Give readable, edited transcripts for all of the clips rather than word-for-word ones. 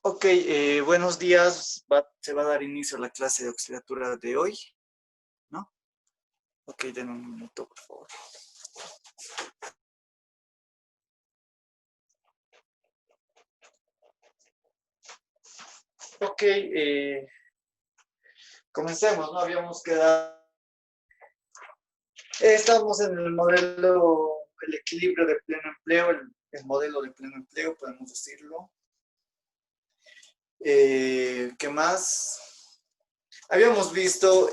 Ok, buenos días. Se va a dar inicio a la clase de auxiliatura de hoy, ¿no? Ok, denme un minuto, por favor. Ok, comencemos, ¿no? Habíamos quedado... estamos en el modelo, el equilibrio de pleno empleo, el modelo de pleno empleo, podemos decirlo. ¿Qué más? Habíamos visto...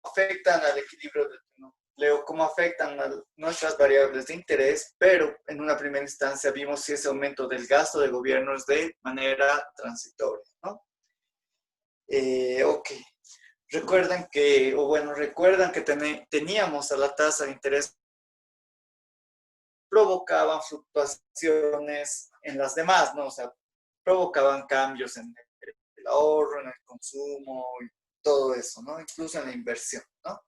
afectan al equilibrio del empleo, cómo afectan a nuestras variables de interés, pero en una primera instancia vimos si ese aumento del gasto de gobierno es de manera transitoria, ¿no? Ok. Recuerdan que teníamos a la tasa de interés, provocaban fluctuaciones en las demás, ¿no? O sea, provocaban cambios en el ahorro, en el consumo y todo eso, ¿no? Incluso en la inversión, ¿no?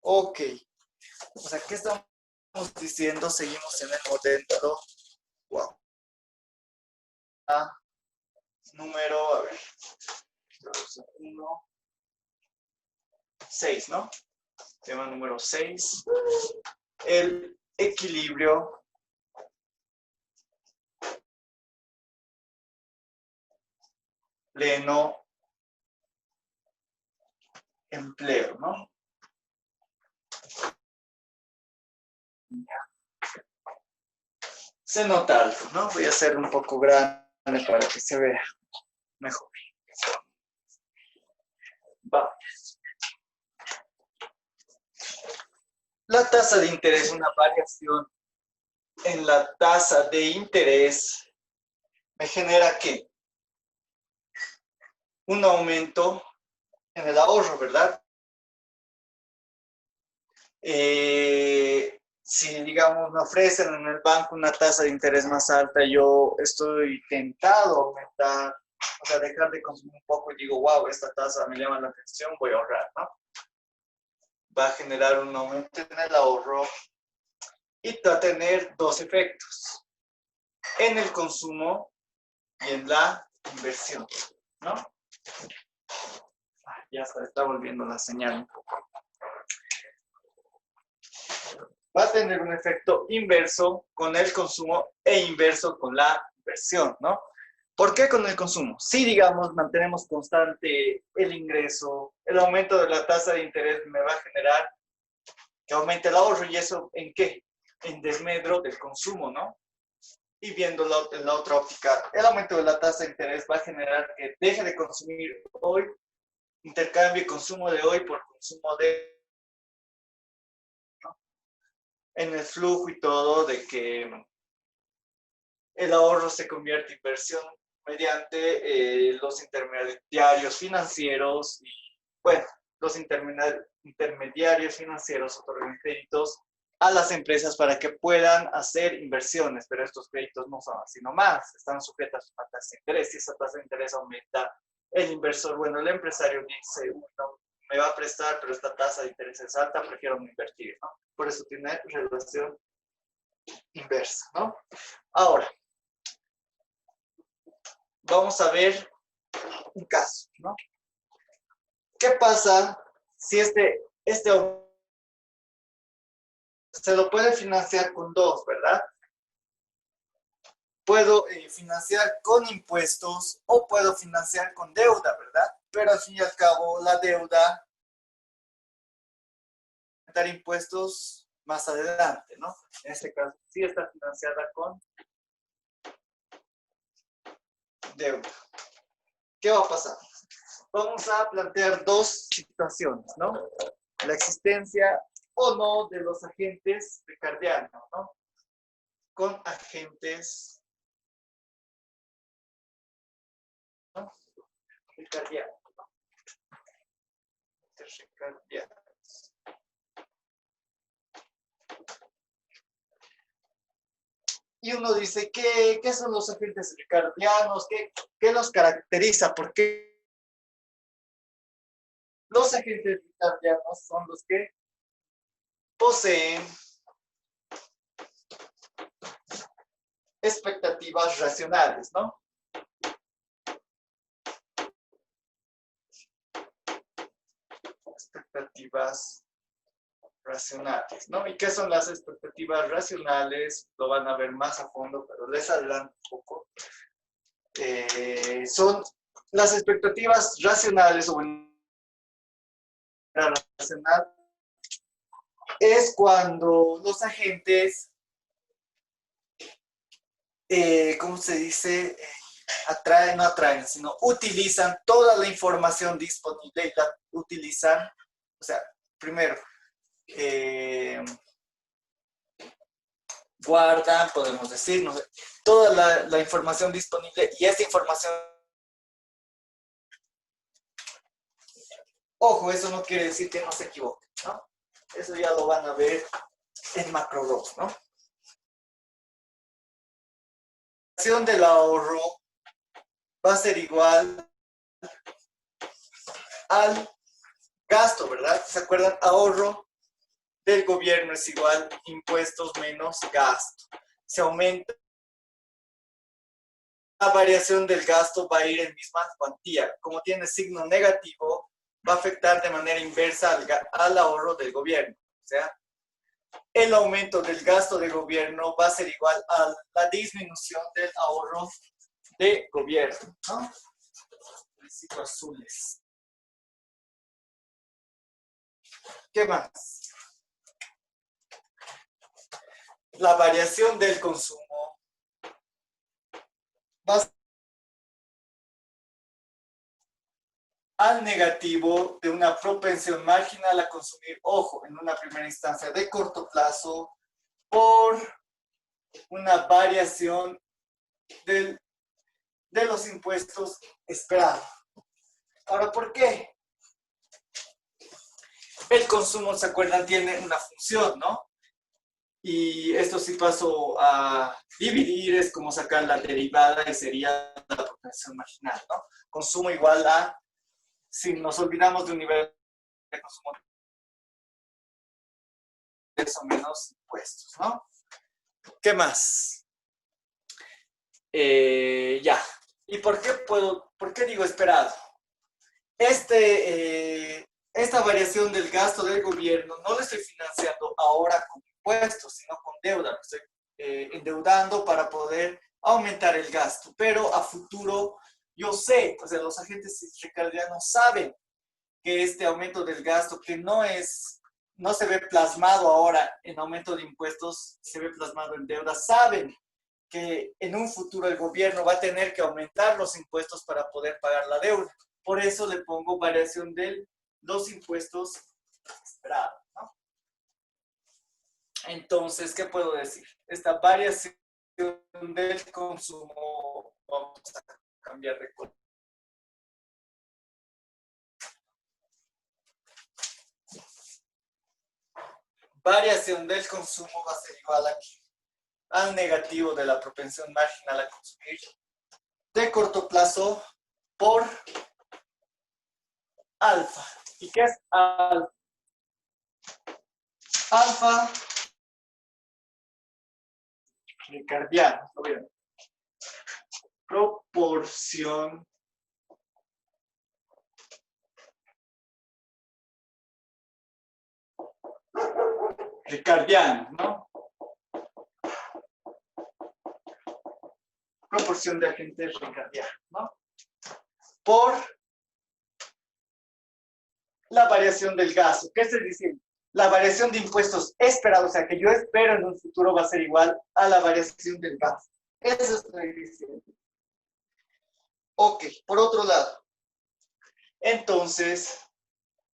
Ok. O sea, ¿qué estamos diciendo? Seguimos en el modelo. Wow. Número, a ver. 1, 6, ¿no? Tema número 6. El equilibrio pleno empleo, ¿no? Se nota algo, ¿no? Voy a hacer un poco grande para que se vea mejor. Va. La tasa de interés, una variación en la tasa de interés, me genera ¿qué? Un aumento en el ahorro, ¿verdad? Si, digamos, me ofrecen en el banco una tasa de interés más alta, yo estoy tentado a aumentar, o sea, dejar de consumir un poco y digo, wow, esta tasa me llama la atención, voy a ahorrar, ¿no? Va a generar un aumento en el ahorro y va a tener dos efectos, en el consumo y en la inversión, ¿no? Ya está volviendo la señal un poco. Va a tener un efecto inverso con el consumo e inverso con la inversión, ¿no? ¿Por qué con el consumo? Si, digamos, mantenemos constante el ingreso, el aumento de la tasa de interés me va a generar que aumente el ahorro, ¿y eso en qué? En desmedro del consumo, ¿no? Y viéndolo en la otra óptica, el aumento de la tasa de interés va a generar que deje de consumir hoy, intercambie consumo de hoy por consumo de... ¿no? En el flujo y todo de que el ahorro se convierte en inversión mediante los intermediarios financieros y, bueno, los intermediarios financieros otorgan créditos a las empresas para que puedan hacer inversiones, pero estos créditos no son así nomás, están sujetos a una tasa de interés. Si esa tasa de interés aumenta, el inversor, bueno, el empresario dice, no, me va a prestar, pero esta tasa de interés es alta, prefiero no invertir, ¿no? Por eso tiene relación inversa, ¿no? Ahora, vamos a ver un caso, ¿no? ¿Qué pasa si este se lo puede financiar con dos, ¿verdad? Puedo financiar con impuestos o puedo financiar con deuda, ¿verdad? Pero al fin y al cabo la deuda dar impuestos más adelante, ¿no? En este caso sí está financiada con deuda. ¿Qué va a pasar? Vamos a plantear dos situaciones, ¿no? La existencia o no de los agentes ricardianos, ¿no? Con agentes, ¿no? Ricardianos, ¿no? Ricardianos. Y uno dice, ¿qué son los agentes ricardianos? ¿Qué los caracteriza? ¿Por qué? Los agentes ricardianos son los que poseen expectativas racionales, ¿no? Expectativas racionales, ¿no? ¿Y qué son las expectativas racionales? Lo van a ver más a fondo, pero les adelanto un poco. Son las expectativas racionales o racional es cuando los agentes, ¿cómo se dice? No atraen, sino utilizan toda la información disponible y la utilizan, o sea, primero, guardan, podemos decir, no sé, toda la información disponible y esta información, ojo, eso no quiere decir que no se equivoquen, ¿no? Eso ya lo van a ver en macro 2, ¿no? La acción del ahorro va a ser igual al gasto, ¿verdad? ¿Se acuerdan? Ahorro del gobierno es igual impuestos menos gasto. Se aumenta la variación del gasto, va a ir en misma cuantía. Como tiene signo negativo, va a afectar de manera inversa al ahorro del gobierno. O sea, el aumento del gasto del gobierno va a ser igual a la disminución del ahorro de gobierno, ¿no? Necesito azules. ¿Qué más? La variación del consumo va al negativo de una propensión marginal a consumir, ojo, en una primera instancia de corto plazo, por una variación de los impuestos esperados. Ahora, ¿por qué? El consumo, ¿se acuerdan? Tiene una función, ¿no? Y esto sí paso a dividir, es como sacar la derivada y sería la propensión marginal, ¿no? Consumo igual a, si nos olvidamos de un nivel de consumo, eso menos impuestos, ¿no? ¿Qué más? Ya. ¿Y por qué digo esperado? Esta variación del gasto del gobierno no lo estoy financiando ahora con impuestos, sino con deuda. Me estoy endeudando para poder aumentar el gasto. Pero a futuro, yo sé, o sea, los agentes ricardianos saben que este aumento del gasto, que no se ve plasmado ahora en aumento de impuestos, se ve plasmado en deuda, saben que en un futuro el gobierno va a tener que aumentar los impuestos para poder pagar la deuda. Por eso le pongo variación de los impuestos esperados, ¿no? Entonces, ¿qué puedo decir? Esta variación del consumo, vamos a cambiar de color. Variación del consumo va a ser igual aquí al negativo de la propensión marginal a consumir de corto plazo por alfa. ¿Y qué es alfa? Alfa ricardiano, proporción ricardiana, ¿no? Proporción de agentes ricardianos, ¿no? Por la variación del gasto. ¿Qué estoy diciendo? La variación de impuestos esperada, o sea, que yo espero en un futuro va a ser igual a la variación del gasto. Eso estoy diciendo. Ok, por otro lado, entonces,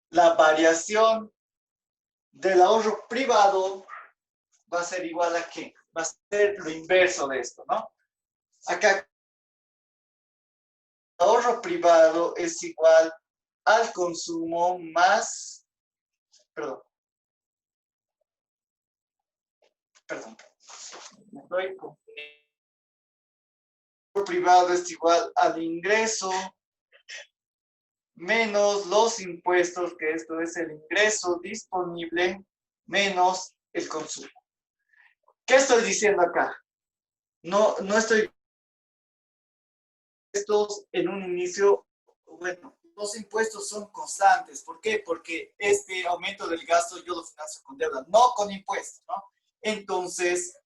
la variación del ahorro privado va a ser igual a ¿qué? Va a ser lo inverso de esto, ¿no? Acá, el ahorro privado es igual al consumo más, perdón, me estoy confundiendo. El ahorro privado es igual al ingreso menos los impuestos, que esto es el ingreso disponible menos el consumo. ¿Qué estoy diciendo acá? no estoy estos en un inicio, bueno, los impuestos son constantes. ¿Por qué? Porque este aumento del gasto yo lo financio con deuda, no con impuestos, ¿no? Entonces,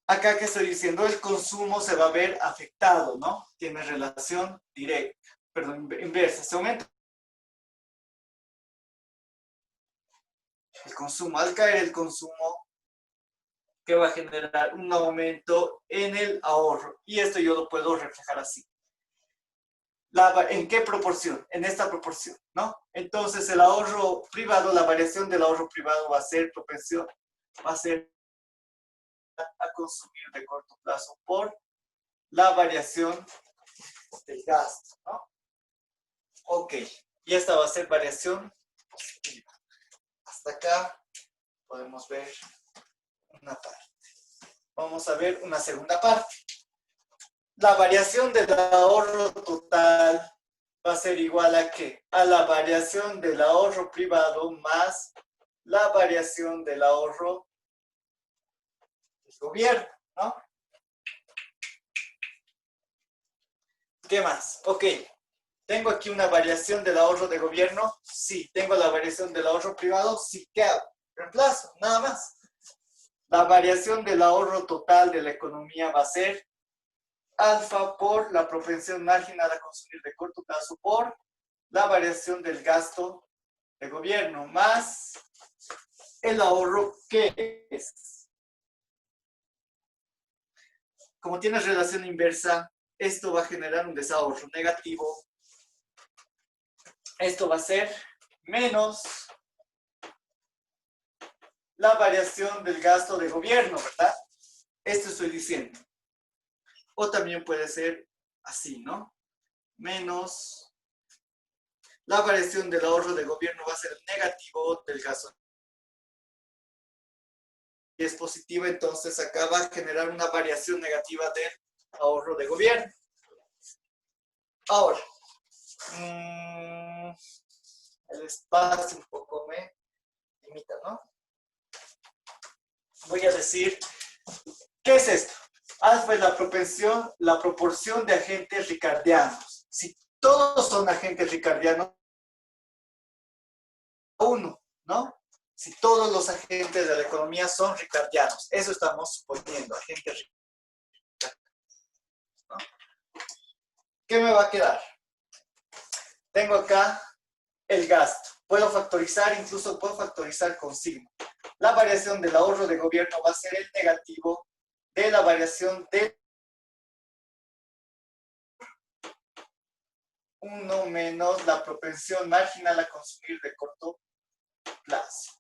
acá que estoy diciendo, el consumo se va a ver afectado, ¿no? Tiene relación directa, perdón, inversa. Se aumenta el consumo. Al caer el consumo, que va a generar un aumento en el ahorro. Y esto yo lo puedo reflejar así. ¿En qué proporción? En esta proporción, ¿no? Entonces, el ahorro privado, la variación del ahorro privado va a ser propensión, va a ser a consumir de corto plazo por la variación del gasto, ¿no? Ok, y esta va a ser variación positiva. Hasta acá podemos ver una parte. Vamos a ver una segunda parte. La variación del ahorro total va a ser igual a ¿qué? A la variación del ahorro privado más la variación del ahorro del gobierno, ¿no? ¿Qué más? Ok, ¿tengo aquí una variación del ahorro de gobierno? Sí. ¿Tengo la variación del ahorro privado? Sí. ¿Qué hago? Reemplazo, nada más. La variación del ahorro total de la economía va a ser alfa por la propensión marginal a consumir de corto plazo por la variación del gasto de gobierno más el ahorro que es. Como tiene relación inversa, esto va a generar un desahorro negativo. Esto va a ser menos la variación del gasto de gobierno, ¿verdad? Esto estoy diciendo. O también puede ser así, ¿no? Menos la variación del ahorro de gobierno va a ser negativo del gasto. Y es positiva, entonces acá va a generar una variación negativa del ahorro de gobierno. Ahora, el espacio un poco me limita, ¿no? Voy a decir, ¿qué es esto? Alfa es la proporción de agentes ricardianos. Si todos son agentes ricardianos, uno, ¿no? Si todos los agentes de la economía son ricardianos, eso estamos suponiendo, agentes ricardianos, ¿no? ¿Qué me va a quedar? Tengo acá el gasto. Puedo factorizar, incluso puedo factorizar con signo. La variación del ahorro de gobierno va a ser el negativo de la variación de 1 menos la propensión marginal a consumir de corto plazo.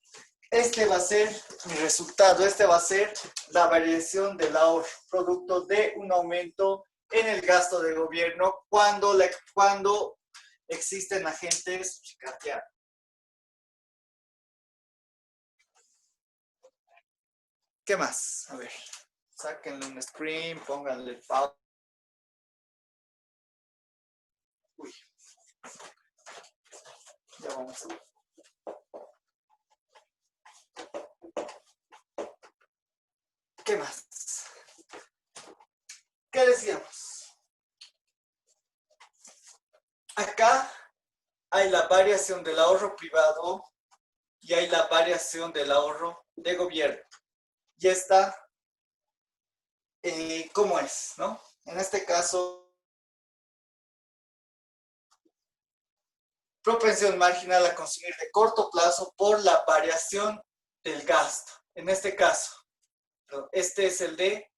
Este va a ser mi resultado, este va a ser la variación del ahorro, producto de un aumento en el gasto de gobierno cuando existen agentes ricardianos. ¿Qué más? A ver, sáquenle un screen, pónganle el pause. Uy. Ya vamos a ver. ¿Qué más? ¿Qué decíamos? Acá hay la variación del ahorro privado y hay la variación del ahorro de gobierno. Y esta, ¿cómo es? ¿No? En este caso, propensión marginal a consumir de corto plazo por la variación del gasto. En este caso, este es el de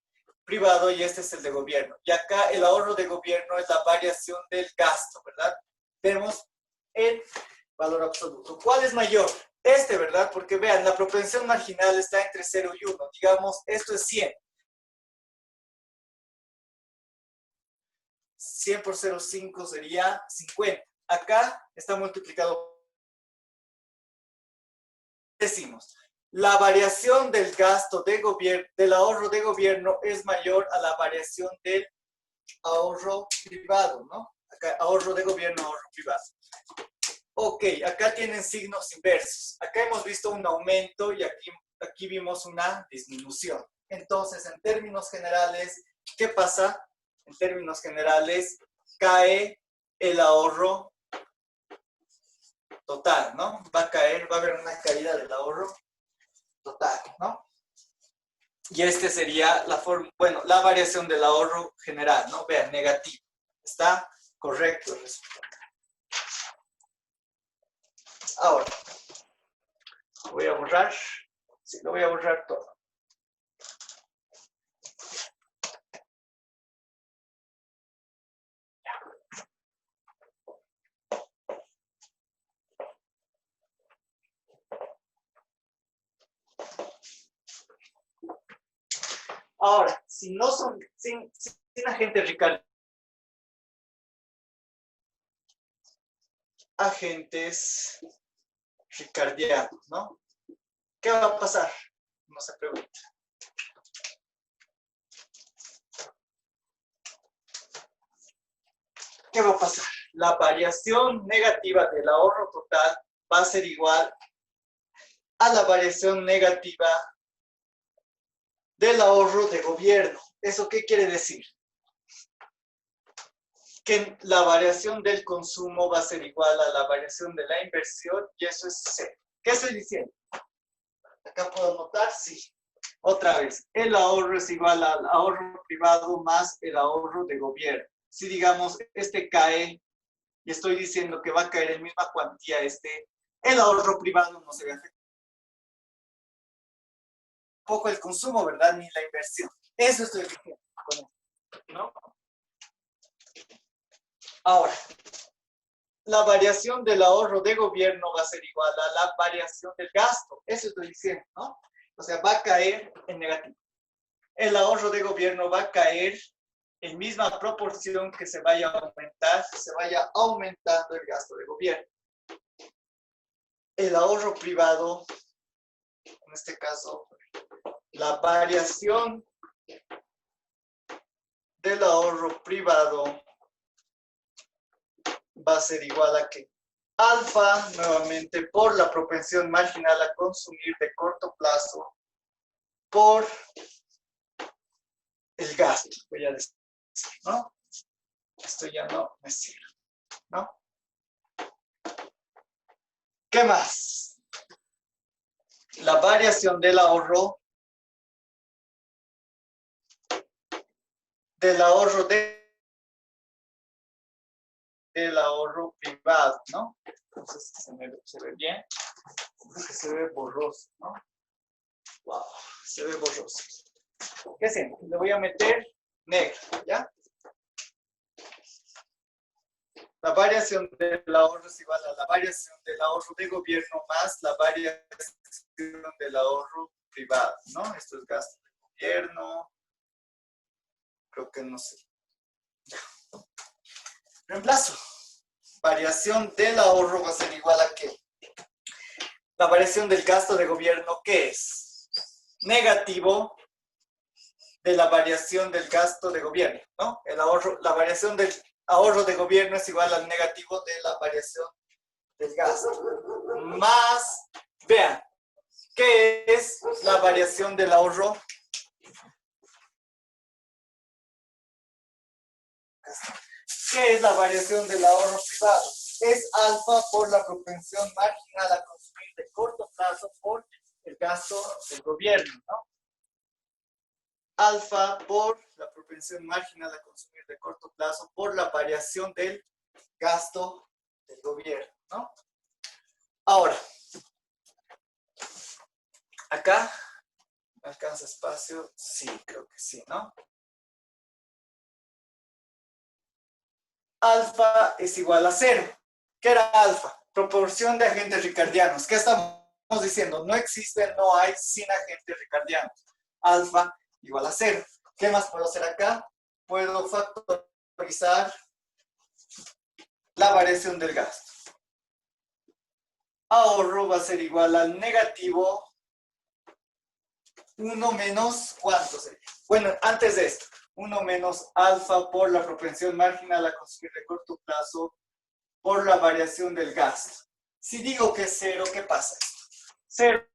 privado y este es el de gobierno. Y acá el ahorro de gobierno es la variación del gasto, ¿verdad? Vemos el valor absoluto. ¿Cuál es mayor? Este, ¿verdad? Porque vean, la propensión marginal está entre 0 y 1. Digamos, esto es 100. 100 por 0,5 sería 50. Acá está multiplicado. Decimos, la variación del gasto de gobierno, del ahorro de gobierno es mayor a la variación del ahorro privado, ¿no? Acá, ahorro de gobierno, ahorro privado. Ok, acá tienen signos inversos. Acá hemos visto un aumento y aquí vimos una disminución. Entonces, en términos generales, ¿qué pasa? En términos generales, cae el ahorro total, ¿no? Va a caer, va a haber una caída del ahorro total, ¿no? Y este sería la forma, bueno, la variación del ahorro general, ¿no? Vean, negativo. Está correcto el resultado. Ahora, voy a borrar, sí, lo voy a borrar todo. Ahora, si no son, sin agentes ricardianos, ¿no? ¿Qué va a pasar? No se pregunta. ¿Qué va a pasar? La variación negativa del ahorro total va a ser igual a la variación negativa del ahorro de gobierno. ¿Eso qué quiere decir? Que la variación del consumo va a ser igual a la variación de la inversión y eso es cero. ¿Qué estoy diciendo? Acá puedo anotar, sí. Otra vez, el ahorro es igual al ahorro privado más el ahorro de gobierno. Si digamos, este cae y estoy diciendo que va a caer en misma cuantía el ahorro privado no se ve afectado. Poco el consumo, ¿verdad? Ni la inversión. Eso estoy diciendo con esto, ¿no? Ahora, la variación del ahorro de gobierno va a ser igual a la variación del gasto. Eso estoy diciendo, ¿no? O sea, va a caer en negativo. El ahorro de gobierno va a caer en misma proporción que se vaya a aumentar, se vaya aumentando el gasto de gobierno. El ahorro privado, en este caso, la variación del ahorro privado va a ser igual a que alfa, nuevamente, por la propensión marginal a consumir de corto plazo por el gasto, voy a decir, ¿no? Esto ya no me sirve, ¿no? ¿Qué más? La variación del ahorro del ahorro privado, ¿no? Entonces se ve bien, que se ve borroso, ¿no? Wow, se ve borroso. ¿Qué hacemos? Le voy a meter negro, ¿ya? La variación del ahorro es igual a la variación del ahorro de gobierno más la variación del ahorro privado, ¿no? Esto es gasto de gobierno. Creo que no sé. Ya. Reemplazo. Variación del ahorro va a ser igual a ¿qué? La variación del gasto de gobierno, ¿qué es? Negativo de la variación del gasto de gobierno, ¿no? El ahorro, la variación del ahorro de gobierno es igual al negativo de la variación del gasto. Más, vean, ¿qué es la variación del ahorro? ¿Qué es la variación del ahorro privado? Es alfa por la propensión marginal a consumir de corto plazo por el gasto del gobierno, ¿no? Alfa por la propensión marginal a consumir de corto plazo por la variación del gasto del gobierno, ¿no? Ahora, acá, ¿me alcanza espacio? Sí, creo que sí, ¿no? Alfa es igual a 0. ¿Qué era alfa? Proporción de agentes ricardianos. ¿Qué estamos diciendo? No existe, no hay sin agentes ricardianos. Alfa igual a 0. ¿Qué más puedo hacer acá? Puedo factorizar la variación del gasto. Ahorro va a ser igual al negativo 1 menos, ¿cuánto sería? Bueno, antes de esto, 1 menos alfa por la propensión marginal a consumir de corto plazo por la variación del gasto. Si digo que es 0, ¿qué pasa? 0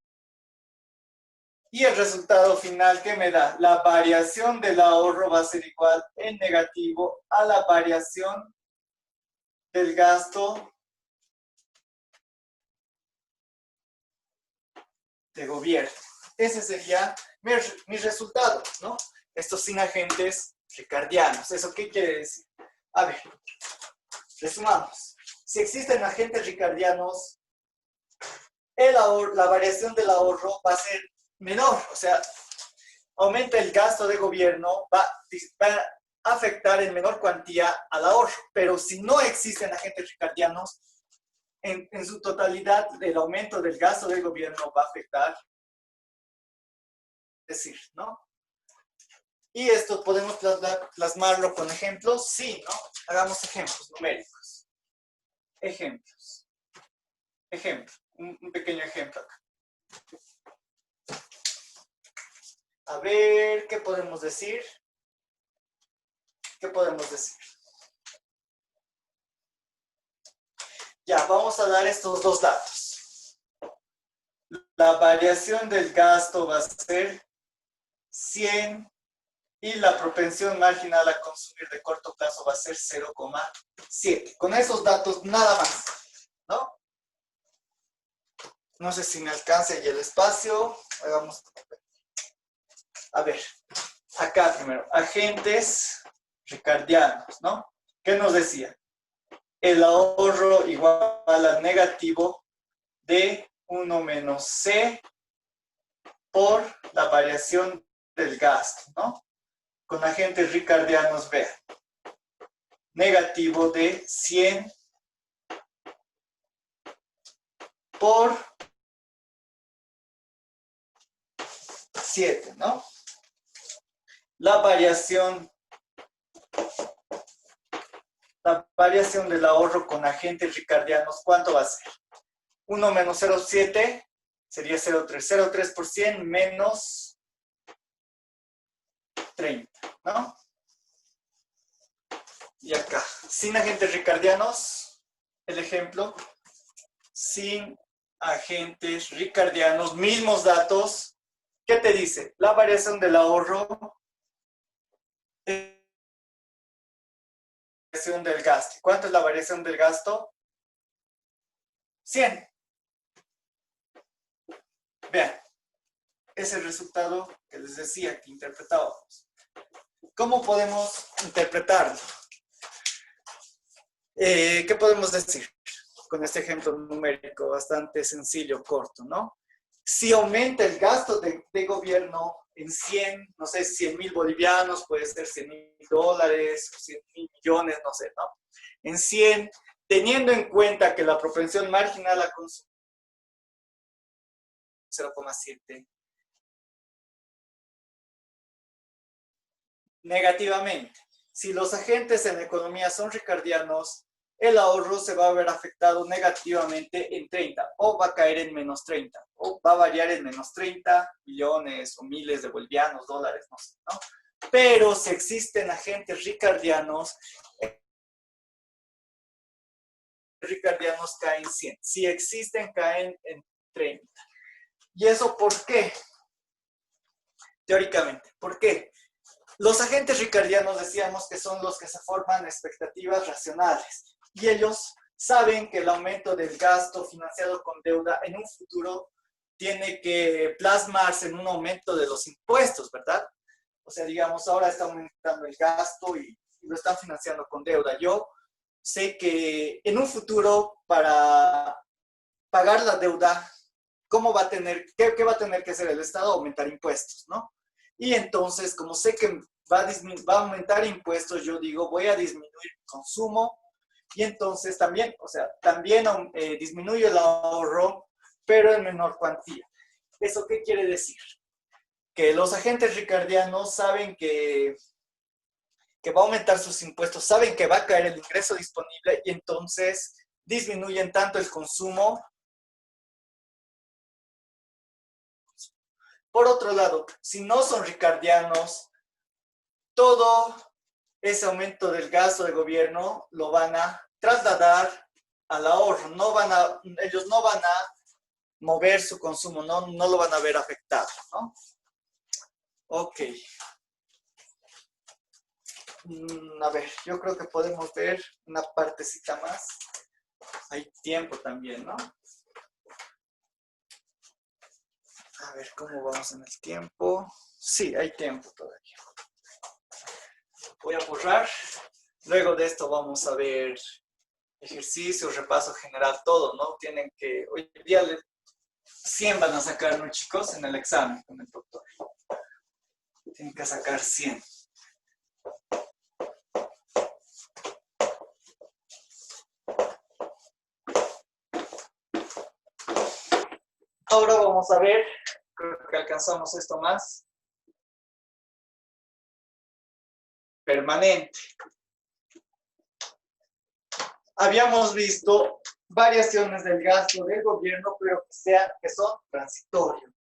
Y el resultado final que me da, la variación del ahorro va a ser igual en negativo a la variación del gasto de gobierno. Ese sería mi resultado, ¿no? Estos sin agentes ricardianos. ¿Eso qué quiere decir? A ver, resumamos. Si existen agentes ricardianos, la variación del ahorro va a ser menor, o sea, aumenta el gasto de gobierno, va a afectar en menor cuantía al ahorro, pero si no existen agentes ricardianos, en su totalidad el aumento del gasto del gobierno va a afectar, es decir, ¿no? Y esto podemos plasmarlo con ejemplos, sí, ¿no? Hagamos ejemplos numéricos. Ejemplos. Ejemplo, un pequeño ejemplo acá. A ver, ¿qué podemos decir? ¿Qué podemos decir? Ya, vamos a dar estos dos datos. La variación del gasto va a ser 100 y la propensión marginal a consumir de corto plazo va a ser 0,7. Con esos datos nada más, ¿no? No sé si me alcance ya el espacio. Hagamos. A ver, acá primero, agentes ricardianos, ¿no? ¿Qué nos decía? El ahorro igual al negativo de 1 menos C por la variación del gasto, ¿no? Con agentes ricardianos, vean, negativo de 100 por 7, ¿no? La variación del ahorro con agentes ricardianos, ¿cuánto va a ser? 1 menos 0,7 sería 0,3. 0,3% menos 30, ¿no? Y acá, sin agentes ricardianos, el ejemplo, sin agentes ricardianos, mismos datos, ¿qué te dice? La variación del ahorro, variación del gasto. ¿Cuánto es la variación del gasto? 100. Vean, es el resultado que les decía que interpretábamos. ¿Cómo podemos interpretarlo? ¿Qué podemos decir con este ejemplo numérico bastante sencillo, corto, ¿no? Si aumenta el gasto de gobierno en 100, no sé, 100,000 bolivianos, puede ser 100,000 dólares, 100,000 millones, no sé, ¿no? En 100, teniendo en cuenta que la propensión marginal a consumir 0,7 negativamente. Si los agentes en la economía son ricardianos, el ahorro se va a ver afectado negativamente en 30, o va a caer en menos 30, o va a variar en menos 30 millones o miles de bolivianos, dólares, no sé, ¿no? Pero si existen agentes ricardianos caen 100. Si existen, caen en 30. ¿Y eso por qué? Teóricamente, ¿por qué? Los agentes ricardianos decíamos que son los que se forman expectativas racionales y ellos saben que el aumento del gasto financiado con deuda en un futuro tiene que plasmarse en un aumento de los impuestos, ¿verdad? O sea, digamos, ahora está aumentando el gasto y lo están financiando con deuda. Yo sé que en un futuro, para pagar la deuda, ¿cómo va a tener, qué va a tener que hacer el Estado? Aumentar impuestos, ¿no? Y entonces, como sé que va a aumentar impuestos, yo digo, voy a disminuir el consumo y entonces también, o sea, también disminuye el ahorro, pero en menor cuantía. ¿Eso qué quiere decir? Que los agentes ricardianos saben que va a aumentar sus impuestos, saben que va a caer el ingreso disponible y entonces disminuyen tanto el consumo. Por otro lado, si no son ricardianos, todo ese aumento del gasto de gobierno lo van a trasladar al ahorro. Ellos no van a mover su consumo, no lo van a ver afectado, ¿no? Ok. A ver, yo creo que podemos ver una partecita más. Hay tiempo también, ¿no? A ver, ¿cómo vamos en el tiempo? Sí, hay tiempo todavía. Voy a borrar. Luego de esto vamos a ver ejercicio, repaso general, todo, ¿no? Tienen que, hoy día 100 van a sacar, ¿no, chicos? En el examen con el doctor. Tienen que sacar 100. Ahora vamos a ver, creo que alcanzamos esto más. Permanente. Habíamos visto variaciones del gasto del gobierno, pero que son transitorios.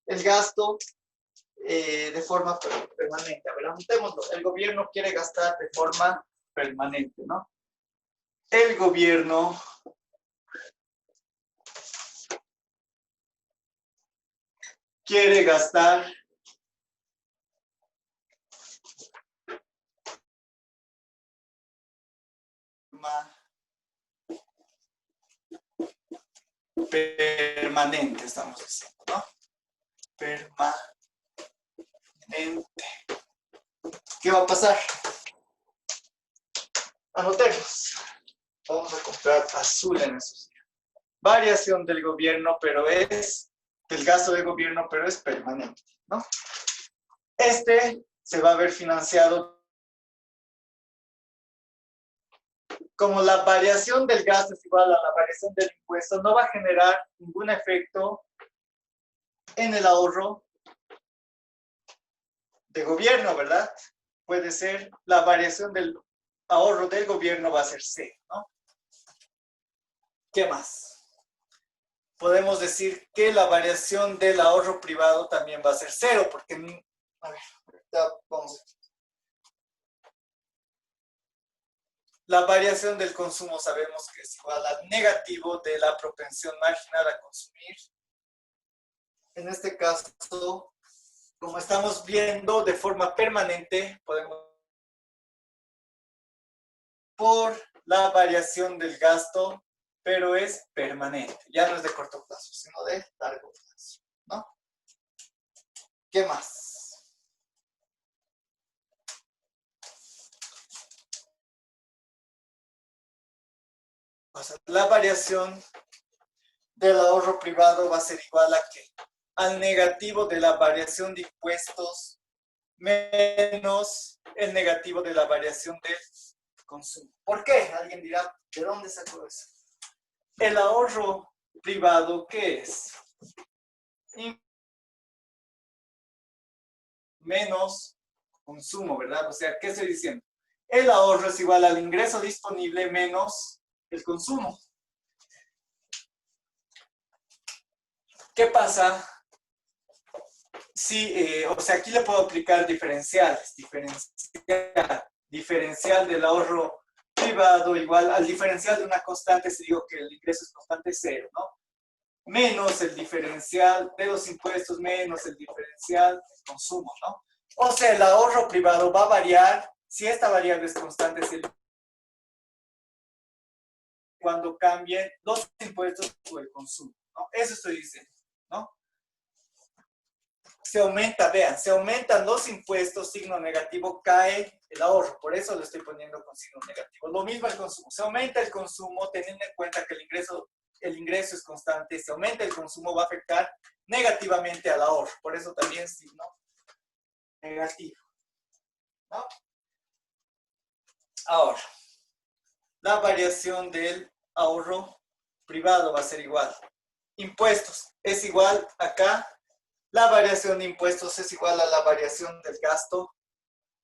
El gasto de forma permanente. A ver, anotémoslo. El gobierno quiere gastar de forma permanente, ¿no? El gobierno quiere gastar permanente, estamos diciendo, ¿no? Permanente. ¿Qué va a pasar? Anotemos. Vamos a comprar azul en esos días. Variación del gobierno, pero es del gasto del gobierno, pero es permanente, ¿no? Este se va a ver financiado como la variación del gasto es igual a la variación del impuesto, no va a generar ningún efecto en el ahorro de gobierno, ¿verdad? Puede ser la variación del ahorro del gobierno va a ser cero, ¿no? ¿Qué más? Podemos decir que la variación del ahorro privado también va a ser cero, porque, a ver, vamos a ver. La variación del consumo sabemos que es igual al negativo de la propensión marginal a consumir. En este caso, como estamos viendo de forma permanente, podemos por la variación del gasto, pero es permanente. Ya no es de corto plazo, sino de largo plazo, ¿no? ¿Qué más? O sea, la variación del ahorro privado va a ser igual a ¿qué? Al negativo de la variación de impuestos menos el negativo de la variación del consumo. ¿Por qué? Alguien dirá, ¿de dónde sacó eso? El ahorro privado, ¿qué es? Menos consumo, ¿verdad? O sea, ¿qué estoy diciendo? El ahorro es igual al ingreso disponible menos el consumo. ¿Qué pasa? Sí, o sea, aquí le puedo aplicar diferenciales. Diferencial del ahorro privado igual al diferencial de una constante, si digo que el ingreso es constante cero, ¿no? Menos el diferencial de los impuestos, menos el diferencial del consumo, ¿no? O sea, el ahorro privado va a variar si esta variable es constante, si cuando cambien los impuestos o el consumo, ¿no? Eso estoy diciendo, ¿no? Se aumenta, vean, se aumentan los impuestos, signo negativo, cae el ahorro, por eso lo estoy poniendo con signo negativo. Lo mismo el consumo, se aumenta el consumo teniendo en cuenta que el ingreso es constante, se aumenta el consumo, va a afectar negativamente al ahorro, por eso también signo negativo, ¿no? Ahora, la variación del ahorro privado va a ser igual. Impuestos es igual acá. La variación de impuestos es igual a la variación del gasto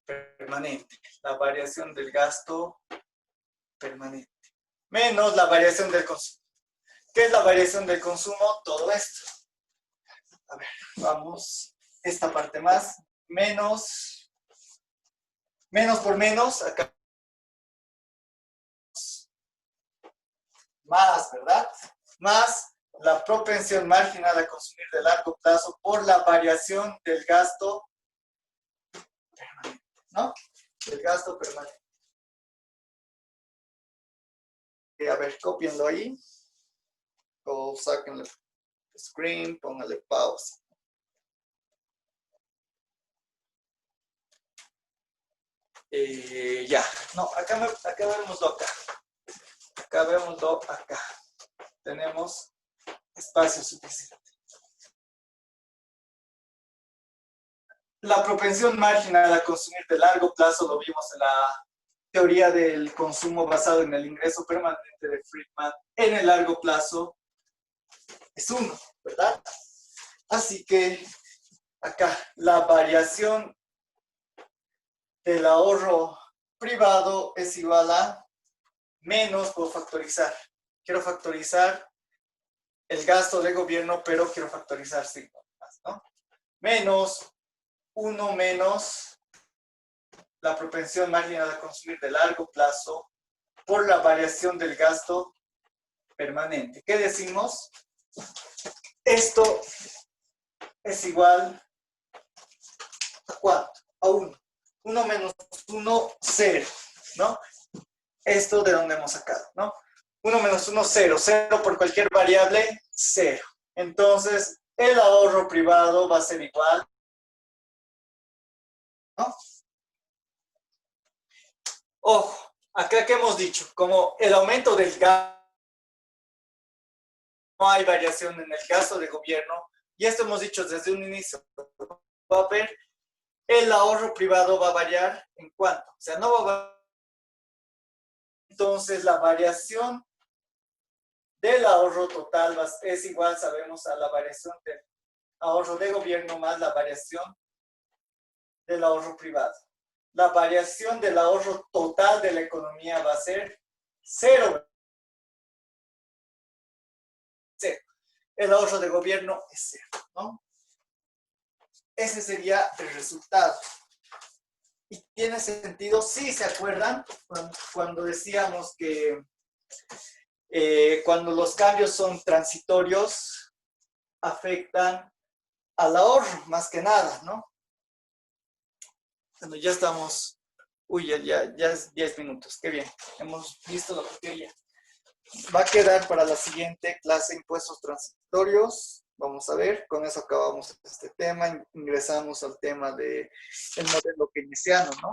permanente. La variación del gasto permanente. Menos la variación del consumo. ¿Qué es la variación del consumo? Todo esto. A ver, vamos. Esta parte más. Menos por menos. Acá. más, ¿verdad? Más la propensión marginal a consumir de largo plazo por la variación del gasto permanente, ¿no? Del gasto permanente. A ver, cópienlo ahí. O sáquenle screen, póngale pausa. Ya, no, acá vémoslo acá. Acá vémoslo acá. Tenemos espacio suficiente. La propensión marginal a consumir de largo plazo lo vimos en la teoría del consumo basado en el ingreso permanente de Friedman. En el largo plazo es 1, ¿verdad? Así que acá la variación del ahorro privado es igual a menos, puedo factorizar. Quiero factorizar el gasto de gobierno, pero quiero factorizar signo más, ¿no? Menos 1 menos la propensión marginal a consumir de largo plazo por la variación del gasto permanente. ¿Qué decimos? Esto es igual a ¿cuánto? A 1. 1 menos 1, 0, ¿no? Esto de donde hemos sacado, ¿no? 1 menos 1, 0. 0 por cualquier variable, 0. Entonces, el ahorro privado va a ser igual, ¿no? Ojo, acá que hemos dicho, como el aumento del gasto, no hay variación en el gasto de gobierno, y esto hemos dicho desde un inicio, va a haber, el ahorro privado va a variar en cuánto, o sea, no va a variar. Entonces, la variación del ahorro total es igual, sabemos, a la variación del ahorro de gobierno más la variación del ahorro privado. La variación del ahorro total de la economía va a ser 0. El ahorro de gobierno es 0, ¿no? Ese sería el resultado. ¿Y tiene sentido? Sí, ¿se acuerdan? Cuando decíamos que cuando los cambios son transitorios, afectan al ahorro, más que nada, ¿no? Bueno, ya estamos, uy, ya es 10 minutos, qué bien, hemos visto lo que quería. Va a quedar para la siguiente clase impuestos transitorios. Vamos a ver, con eso acabamos este tema, ingresamos al tema del modelo keynesiano, ¿no?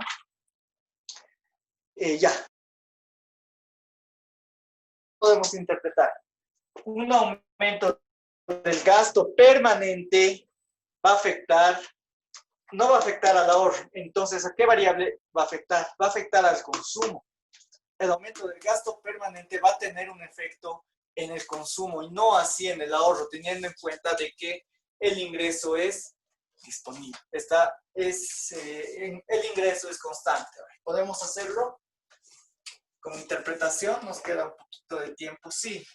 Ya. Podemos interpretar. Un aumento del gasto permanente va a afectar, no va a afectar al ahorro. Entonces, ¿a qué variable va a afectar? Va a afectar al consumo. El aumento del gasto permanente va a tener un efecto en el consumo y no así en el ahorro, teniendo en cuenta de que el ingreso es disponible. El ingreso es constante. ¿Podemos hacerlo? Como interpretación, nos queda un poquito de tiempo, sí.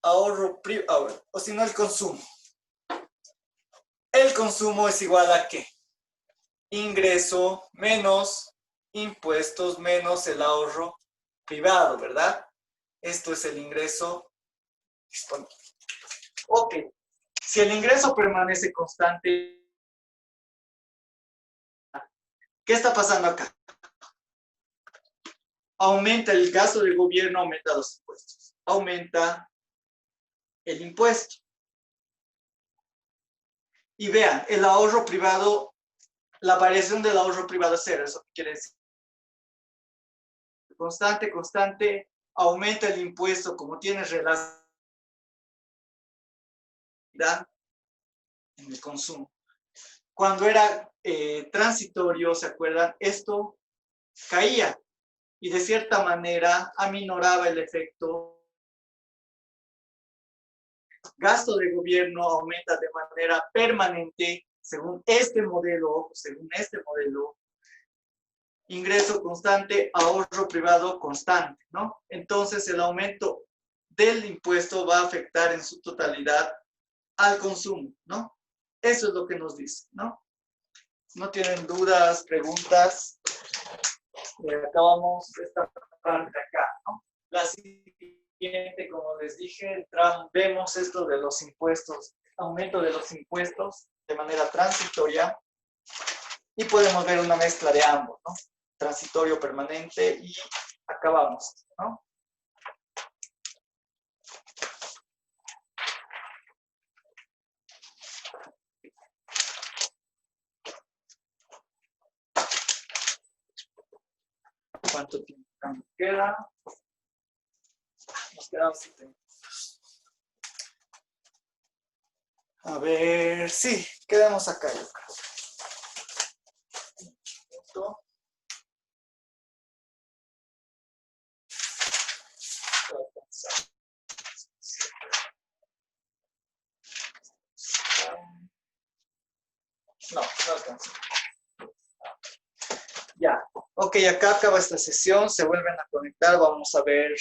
Ahorro privado, o si no el consumo. El consumo es igual a ¿qué? Ingreso menos impuestos menos el ahorro privado, ¿verdad? Esto es el ingreso disponible. Ok, si el ingreso permanece constante, ¿qué está pasando acá? Aumenta el gasto del gobierno, aumenta los impuestos. Aumenta el impuesto. Y vean, el ahorro privado, la variación del ahorro privado es 0, ¿eso qué quiere decir? Constante, constante, aumenta el impuesto como tiene relación en el consumo. Cuando era transitorio, ¿se acuerdan? Esto caía y de cierta manera aminoraba el efecto. Gasto de gobierno aumenta de manera permanente según este modelo, ingreso constante, ahorro privado constante, ¿no? Entonces el aumento del impuesto va a afectar en su totalidad al consumo, ¿no? Eso es lo que nos dice, ¿no? ¿No tienen dudas, preguntas? Acabamos esta parte acá, ¿no? La siguiente, como les dije, vemos esto de los impuestos, aumento de los impuestos de manera transitoria y podemos ver una mezcla de ambos, ¿no? Transitorio, permanente y acabamos, ¿no? ¿Cuánto tiempo nos queda? Nos quedan 7 minutos. A ver, sí, quedamos acá, yo creo. No, no alcanza. Ya, ok, acá acaba esta sesión, se vuelven a conectar, vamos a ver,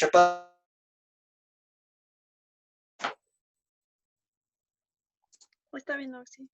Está bien, sí.